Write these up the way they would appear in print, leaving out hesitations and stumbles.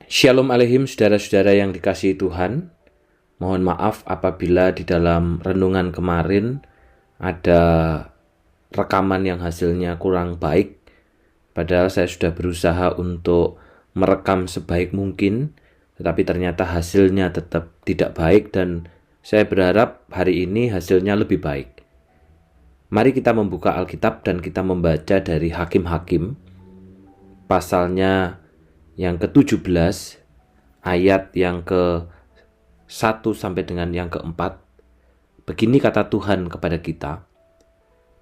Shalom Aleihim, saudara-saudara yang dikasihi Tuhan. Mohon maaf apabila di dalam renungan kemarin ada rekaman yang hasilnya kurang baik. Padahal saya sudah berusaha untuk merekam sebaik mungkin, tetapi ternyata hasilnya tetap tidak baik dan saya berharap hari ini hasilnya lebih baik. Mari kita membuka Alkitab dan kita membaca dari Hakim-Hakim, pasalnya yang ke-17, ayat yang ke-1 sampai dengan yang ke-4. Begini kata Tuhan kepada kita.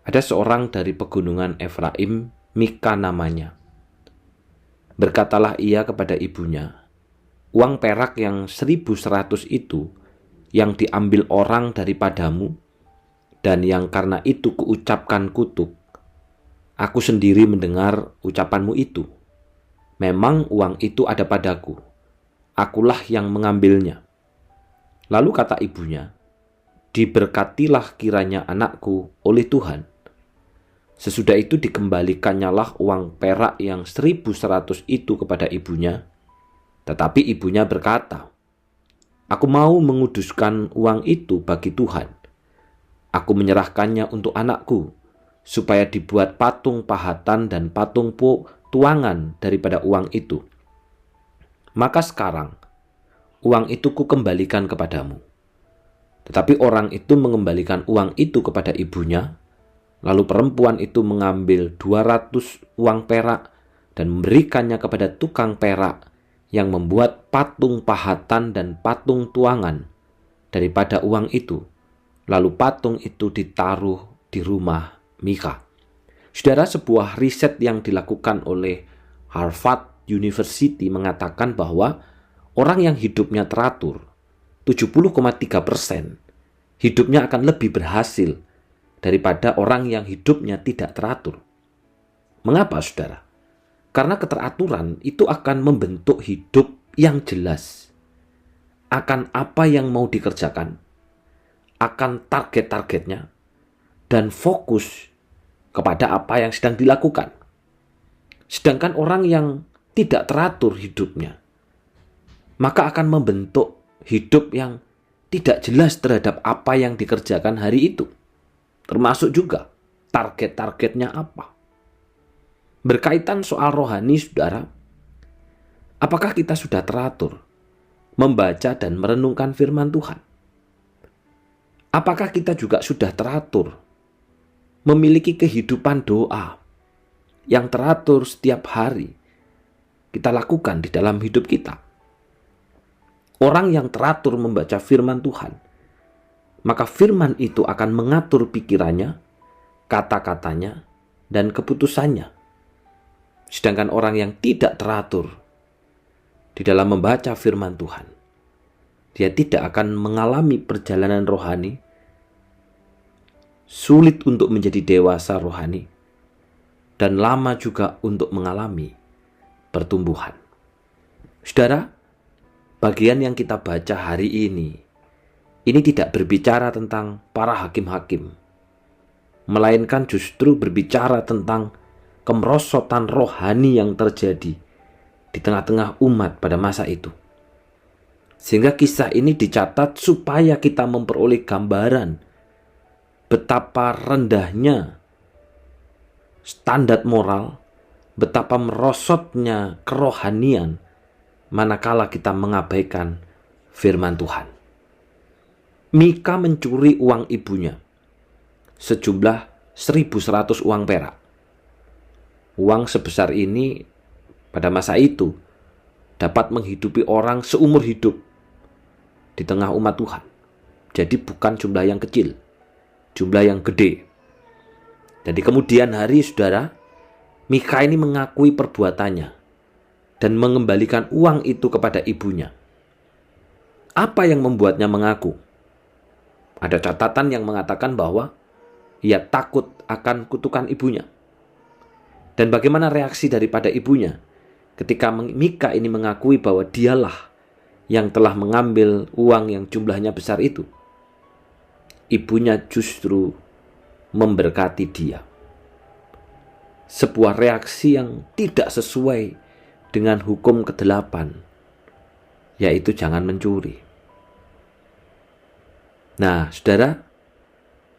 Ada seorang dari pegunungan Efraim, Mika namanya. Berkatalah ia kepada ibunya, uang perak yang 1.100 itu yang diambil orang daripadamu, dan yang karena itu kuucapkan kutuk. Aku sendiri mendengar ucapanmu itu. Memang uang itu ada padaku, akulah yang mengambilnya. Lalu kata ibunya, diberkatilah kiranya anakku oleh Tuhan. Sesudah itu dikembalikannya uang perak yang 1.100 itu kepada ibunya. Tetapi ibunya berkata, aku mau menguduskan uang itu bagi Tuhan. Aku menyerahkannya untuk anakku, supaya dibuat patung pahatan dan patung tuangan daripada uang itu. Maka sekarang, uang itu kukembalikan kepadamu. Tetapi orang itu mengembalikan uang itu kepada ibunya, lalu perempuan itu mengambil 200 uang perak dan memberikannya kepada tukang perak yang membuat patung pahatan dan patung tuangan daripada uang itu. Lalu patung itu ditaruh di rumah Mika. Saudara, sebuah riset yang dilakukan oleh Harvard University mengatakan bahwa orang yang hidupnya teratur, 70,3%, hidupnya akan lebih berhasil daripada orang yang hidupnya tidak teratur. Mengapa, saudara? Karena keteraturan itu akan membentuk hidup yang jelas. Akan apa yang mau dikerjakan, akan target-targetnya, dan fokus kepada apa yang sedang dilakukan. Sedangkan orang yang tidak teratur hidupnya, maka akan membentuk hidup yang tidak jelas terhadap apa yang dikerjakan hari itu. Termasuk juga target-targetnya apa. Berkaitan soal rohani, saudara, apakah kita sudah teratur membaca dan merenungkan firman Tuhan? Apakah kita juga sudah teratur memiliki kehidupan doa yang teratur setiap hari kita lakukan di dalam hidup kita? Orang yang teratur membaca firman Tuhan, maka firman itu akan mengatur pikirannya, kata-katanya, dan keputusannya. Sedangkan orang yang tidak teratur di dalam membaca firman Tuhan, dia tidak akan mengalami perjalanan rohani, sulit untuk menjadi dewasa rohani, dan lama juga untuk mengalami pertumbuhan. Saudara, bagian yang kita baca hari ini tidak berbicara tentang para hakim-hakim, melainkan justru berbicara tentang kemerosotan rohani yang terjadi di tengah-tengah umat pada masa itu. Sehingga kisah ini dicatat supaya kita memperoleh gambaran betapa rendahnya standar moral, betapa merosotnya kerohanian manakala kita mengabaikan firman Tuhan. Mika mencuri uang ibunya, sejumlah 1.100 uang perak. Uang sebesar ini pada masa itu dapat menghidupi orang seumur hidup di tengah umat Tuhan. Jadi bukan jumlah yang kecil, jumlah yang gede. Jadi kemudian hari, saudara, Mika ini mengakui perbuatannya dan mengembalikan uang itu kepada ibunya. Apa yang membuatnya mengaku? Ada catatan yang mengatakan bahwa ia takut akan kutukan ibunya. Dan bagaimana reaksi daripada ibunya ketika Mika ini mengakui bahwa dialah yang telah mengambil uang yang jumlahnya besar itu? Ibunya justru memberkati dia. Sebuah reaksi yang tidak sesuai dengan hukum ke-8 yaitu jangan mencuri. Nah, saudara,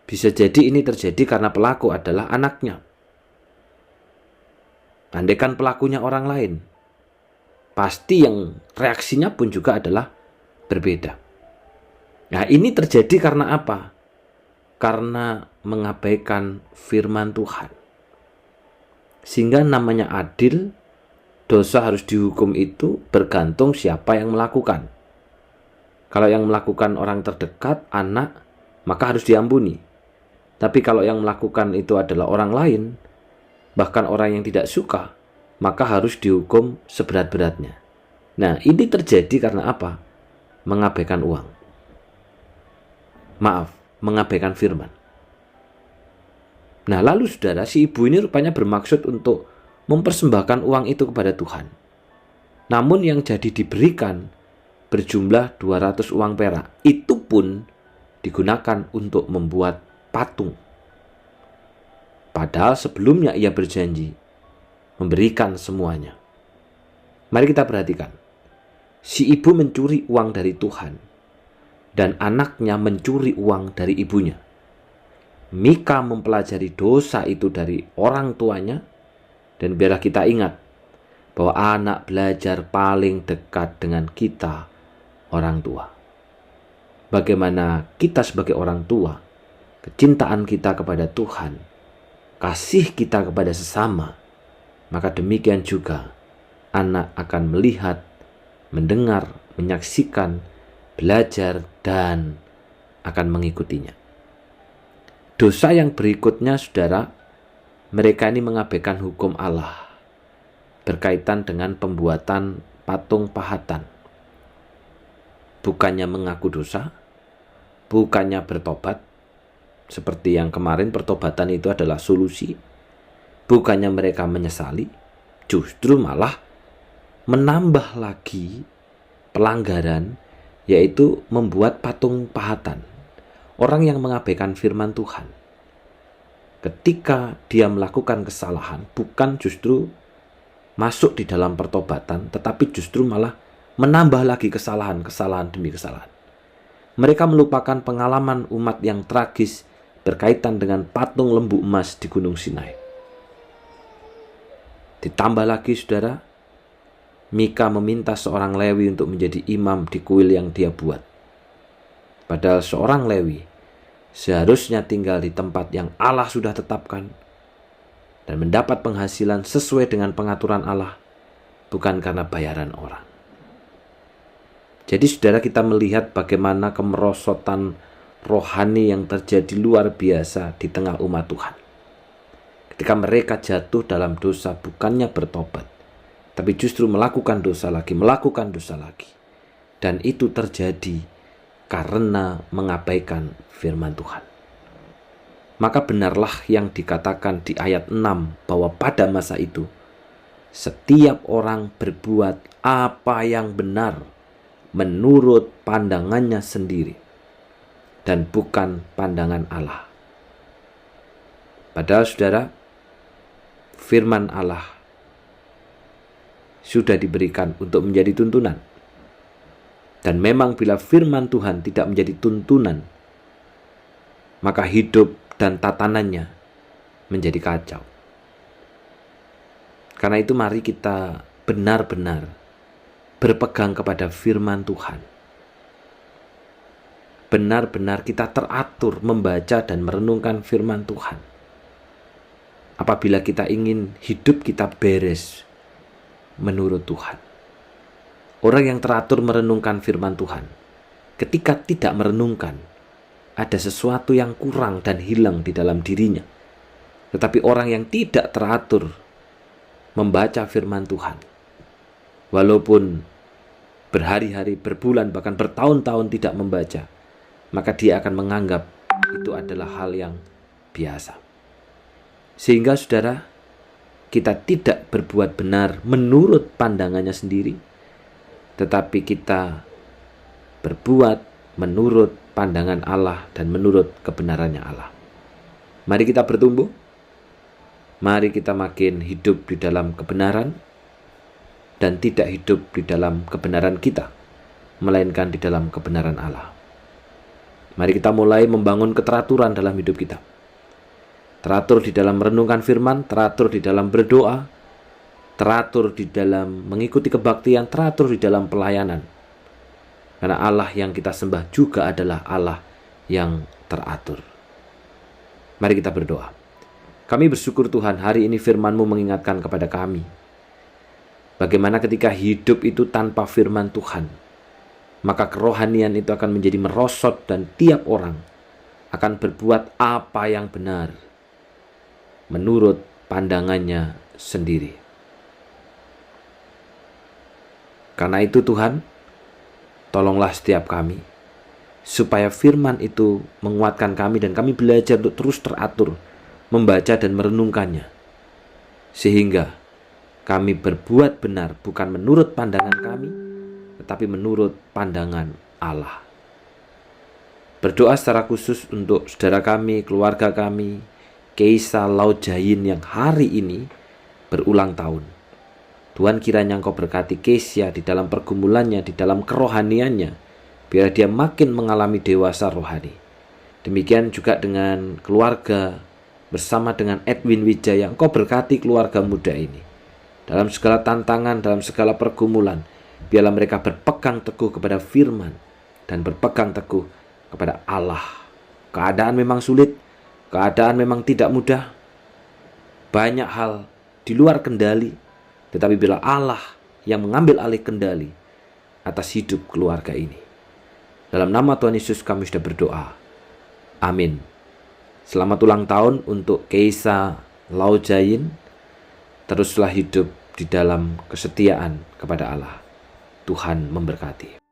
bisa jadi ini terjadi karena pelaku adalah anaknya. Andaikan pelakunya orang lain, pasti yang reaksinya pun juga adalah berbeda. Nah, ini terjadi karena apa? Karena mengabaikan firman Tuhan. Sehingga namanya adil, dosa harus dihukum itu bergantung siapa yang melakukan. Kalau yang melakukan orang terdekat, anak, maka harus diampuni. Tapi kalau yang melakukan itu adalah orang lain, bahkan orang yang tidak suka, maka harus dihukum seberat-beratnya. Nah, ini terjadi karena apa? Mengabaikan uang. Maaf, mengabaikan firman. Nah, lalu saudara, si ibu ini rupanya bermaksud untuk mempersembahkan uang itu kepada Tuhan. Namun yang jadi diberikan berjumlah 200 uang perak. Itu pun digunakan untuk membuat patung. Padahal sebelumnya ia berjanji memberikan semuanya. Mari kita perhatikan. Si ibu mencuri uang dari Tuhan dan anaknya mencuri uang dari ibunya. Mika mempelajari dosa itu dari orang tuanya, dan biarlah kita ingat bahwa anak belajar paling dekat dengan kita, orang tua. Bagaimana kita sebagai orang tua, kecintaan kita kepada Tuhan, kasih kita kepada sesama, maka demikian juga anak akan melihat, mendengar, menyaksikan, belajar, dan akan mengikutinya. Dosa yang berikutnya, saudara, mereka ini mengabaikan hukum Allah berkaitan dengan pembuatan patung pahatan. Bukannya mengaku dosa, bukannya bertobat, seperti yang kemarin pertobatan itu adalah solusi. Bukannya mereka menyesali, justru malah menambah lagi pelanggaran, yaitu membuat patung pahatan. Orang yang mengabaikan firman Tuhan, ketika dia melakukan kesalahan, bukan justru masuk di dalam pertobatan, tetapi justru malah menambah lagi kesalahan demi kesalahan. Mereka melupakan pengalaman umat yang tragis berkaitan dengan patung lembu emas di Gunung Sinai. Ditambah lagi, saudara, Mika meminta seorang Lewi untuk menjadi imam di kuil yang dia buat. Padahal seorang Lewi seharusnya tinggal di tempat yang Allah sudah tetapkan dan mendapat penghasilan sesuai dengan pengaturan Allah, bukan karena bayaran orang. Jadi saudara, kita melihat bagaimana kemerosotan rohani yang terjadi luar biasa di tengah umat Tuhan. Ketika mereka jatuh dalam dosa, bukannya bertobat, tapi justru melakukan dosa lagi. Dan itu terjadi karena mengabaikan firman Tuhan. Maka benarlah yang dikatakan di ayat 6 bahwa pada masa itu setiap orang berbuat apa yang benar menurut pandangannya sendiri dan bukan pandangan Allah. Padahal saudara, firman Allah sudah diberikan untuk menjadi tuntunan. Dan memang bila firman Tuhan tidak menjadi tuntunan, maka hidup dan tatanannya menjadi kacau. Karena itu mari kita benar-benar berpegang kepada firman Tuhan. Benar-benar kita teratur membaca dan merenungkan firman Tuhan. Apabila kita ingin hidup kita beres menurut Tuhan. Orang yang teratur merenungkan firman Tuhan, ketika tidak merenungkan, ada sesuatu yang kurang dan hilang di dalam dirinya. Tetapi orang yang tidak teratur membaca firman Tuhan, walaupun berhari-hari, berbulan, bahkan bertahun-tahun tidak membaca, maka dia akan menganggap itu adalah hal yang biasa. Sehingga saudara, kita tidak berbuat benar menurut pandangannya sendiri, tetapi kita berbuat menurut pandangan Allah dan menurut kebenarannya Allah. Mari kita bertumbuh. Mari kita makin hidup di dalam kebenaran dan tidak hidup di dalam kebenaran kita. melainkan di dalam kebenaran Allah. Mari kita mulai membangun keteraturan dalam hidup kita. Teratur di dalam merenungkan firman, teratur di dalam berdoa, teratur di dalam mengikuti kebaktian, teratur di dalam pelayanan. Karena Allah yang kita sembah juga adalah Allah yang teratur. Mari kita berdoa. Kami bersyukur Tuhan, hari ini firman-Mu mengingatkan kepada kami bagaimana ketika hidup itu tanpa firman Tuhan, maka kerohanian itu akan menjadi merosot dan tiap orang akan berbuat apa yang benar menurut pandangannya sendiri. Karena itu Tuhan, tolonglah setiap kami supaya firman itu menguatkan kami dan kami belajar untuk terus teratur membaca dan merenungkannya, sehingga kami berbuat benar bukan menurut pandangan kami, tetapi menurut pandangan Allah. Berdoa secara khusus untuk saudara kami, keluarga kami, Keisa Laujayin yang hari ini berulang tahun. Tuhan, kiranya Engkau berkati Keisha di dalam pergumulannya, di dalam kerohaniannya, biar dia makin mengalami dewasa rohani. Demikian juga dengan keluarga bersama dengan Edwin Wijaya. Engkau berkati keluarga muda ini dalam segala tantangan, dalam segala pergumulan. Biarlah mereka berpegang teguh kepada firman dan berpegang teguh kepada Allah. Keadaan memang sulit, keadaan memang tidak mudah, banyak hal di luar kendali, tetapi bila Allah yang mengambil alih kendali atas hidup keluarga ini. Dalam nama Tuhan Yesus kami sudah berdoa. Amin. Selamat ulang tahun untuk Keisa Laujayin. Teruslah hidup di dalam kesetiaan kepada Allah. Tuhan memberkati.